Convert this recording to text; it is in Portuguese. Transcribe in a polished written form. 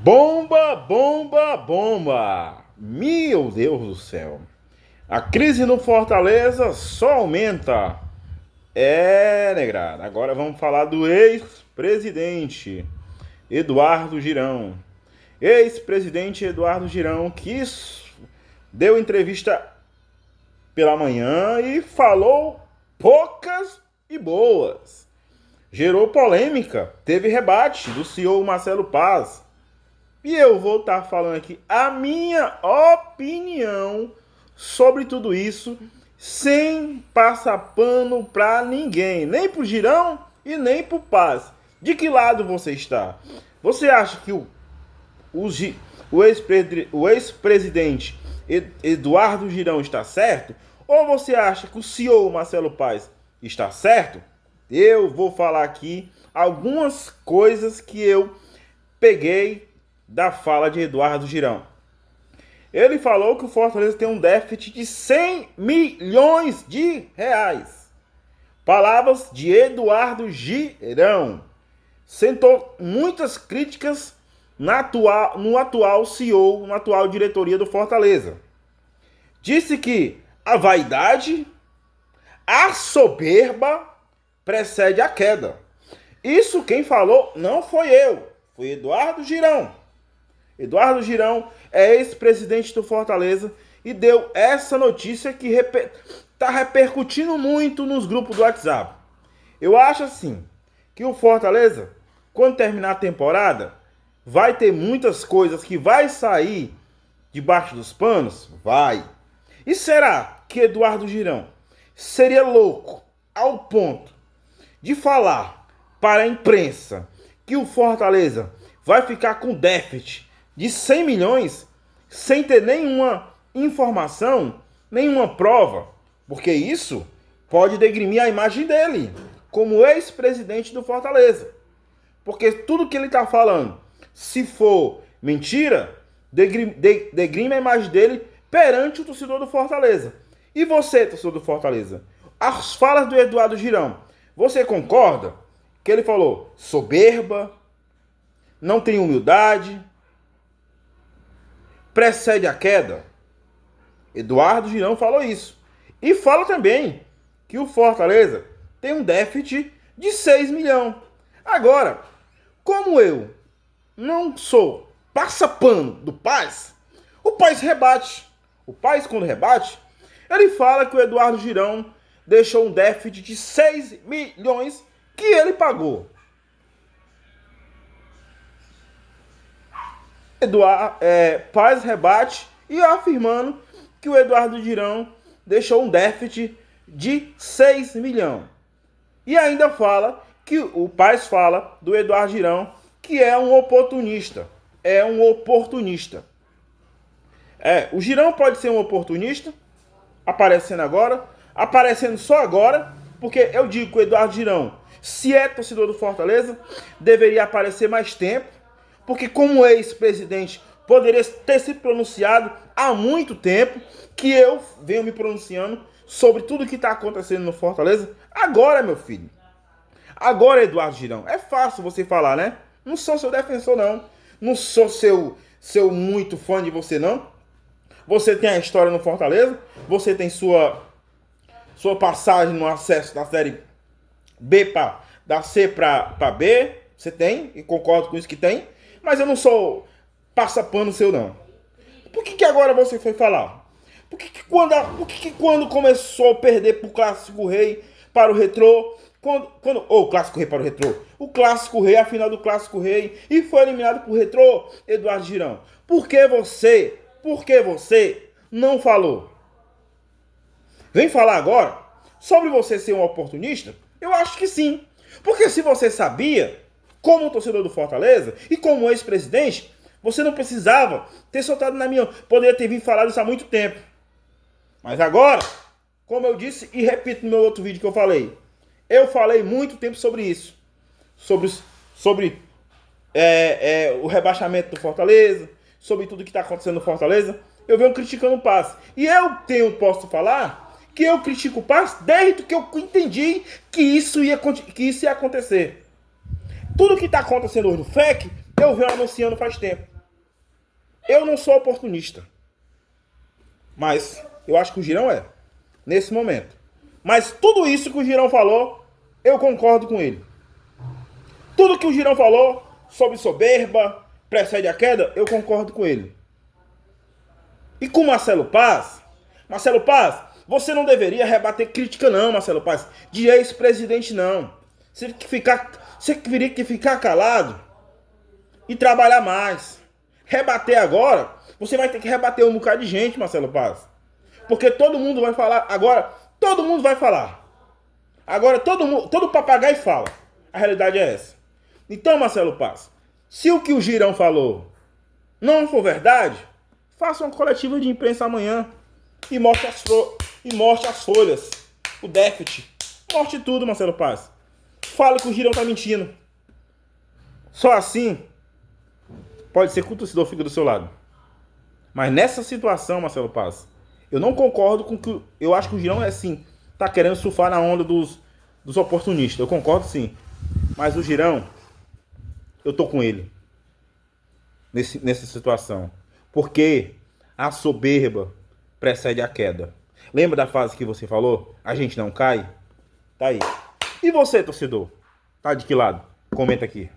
Bomba, bomba, bomba! Meu Deus do céu! A crise no Fortaleza só aumenta. Negrada. Agora vamos falar do ex-presidente Eduardo Girão. Ex-presidente Eduardo Girão que deu entrevista pela manhã e falou poucas e boas. Gerou polêmica. Teve rebate do CEO Marcelo Paz. E eu vou estar falando aqui a minha opinião sobre tudo isso, sem passar pano pra ninguém, nem pro Girão e nem pro Paz. De que lado você está? Você acha que o ex-presidente Eduardo Girão está certo? Ou você acha que o CEO Marcelo Paz está certo? Eu vou falar aqui algumas coisas que eu peguei da fala de Eduardo Girão. Ele falou que o Fortaleza tem um déficit de 100 milhões de reais. Palavras de Eduardo Girão. Sentou muitas críticas no atual CEO, na atual diretoria do Fortaleza. Disse que a vaidade, a soberba precede a queda. Isso quem falou não foi eu, foi Eduardo Girão. Eduardo Girão é ex-presidente do Fortaleza e deu essa notícia que está repercutindo muito nos grupos do WhatsApp. Eu acho assim, que o Fortaleza, quando terminar a temporada, vai ter muitas coisas que vai sair debaixo dos panos? Vai. E será que Eduardo Girão seria louco ao ponto de falar para a imprensa que o Fortaleza vai ficar com déficit de 100 milhões sem ter nenhuma informação, nenhuma prova? Porque isso pode degrimir a imagem dele como ex-presidente do Fortaleza. Porque tudo que ele está falando, se for mentira, degrime a imagem dele perante o torcedor do Fortaleza. E você, torcedor do Fortaleza? As falas do Eduardo Girão, você concorda que ele falou soberba, não tem humildade, precede a queda? Eduardo Girão falou isso. E fala também que o Fortaleza tem um déficit de 6 milhões. Agora, como eu não sou passa-pano do Paz, o Paz rebate. O Paz, quando rebate, ele fala que o Eduardo Girão deixou um déficit de 6 milhões que ele pagou. Paz rebate e afirmando que o Eduardo Girão deixou um déficit de 6 milhões. E ainda fala que o Paz fala do Eduardo Girão que é um oportunista. É um oportunista. O Girão pode ser um oportunista, aparecendo só agora, porque eu digo que o Eduardo Girão, se é torcedor do Fortaleza, deveria aparecer mais tempo, porque como ex-presidente poderia ter se pronunciado há muito tempo, que eu venho me pronunciando sobre tudo que está acontecendo no Fortaleza. Agora, meu filho. Agora, Eduardo Girão. É fácil você falar, né? Não sou seu defensor, não. Não sou seu muito fã de você, não. Você tem a história no Fortaleza. Você tem sua passagem no acesso da Série B da C para B. Você tem, e concordo com isso que tem. Mas eu não sou passa-pano seu, não. Por que agora você foi falar? Por que quando começou a perder pro Clássico Rei para o Retrô, Clássico Rei para o Retrô, o Clássico Rei, a final do Clássico Rei, e foi eliminado pro Retrô, Eduardo Girão? Por que você não falou? Vem falar agora sobre você ser um oportunista? Eu acho que sim. Porque se você sabia, como torcedor do Fortaleza e como ex-presidente, você não precisava ter soltado na minha... Poderia ter vindo falar isso há muito tempo. Mas agora, como eu disse e repito no meu outro vídeo que eu falei muito tempo sobre isso. Sobre o rebaixamento do Fortaleza, sobre tudo que está acontecendo no Fortaleza. Eu venho criticando o Paz. E posso falar que eu critico o Paz desde que eu entendi que isso ia acontecer. Tudo que está acontecendo hoje no FEC, eu venho anunciando faz tempo. Eu não sou oportunista. Mas eu acho que o Girão é. Nesse momento. Mas tudo isso que o Girão falou, eu concordo com ele. Tudo que o Girão falou sobre soberba, precede a queda, eu concordo com ele. E com Marcelo Paz, você não deveria rebater crítica não, Marcelo Paz, de ex-presidente não. Você teria que ficar calado e trabalhar mais. Rebater agora, você vai ter que rebater um bocado de gente, Marcelo Paz. Porque todo mundo vai falar, agora todo mundo vai falar. Agora todo papagaio fala. A realidade é essa. Então, Marcelo Paz, se o que o Girão falou não for verdade, faça uma coletiva de imprensa amanhã e mostre as folhas, o déficit. Mostre tudo, Marcelo Paz. Fale que o Girão tá mentindo. Só assim pode ser que o torcedor fique do seu lado. Mas nessa situação, Marcelo Paz, eu não concordo com que... Eu acho que o Girão é assim, tá querendo surfar na onda dos oportunistas. Eu concordo sim. Mas o Girão, eu tô com ele nessa situação. Porque a soberba precede a queda. Lembra da frase que você falou? A gente não cai? Tá aí. E você, torcedor? Tá de que lado? Comenta aqui.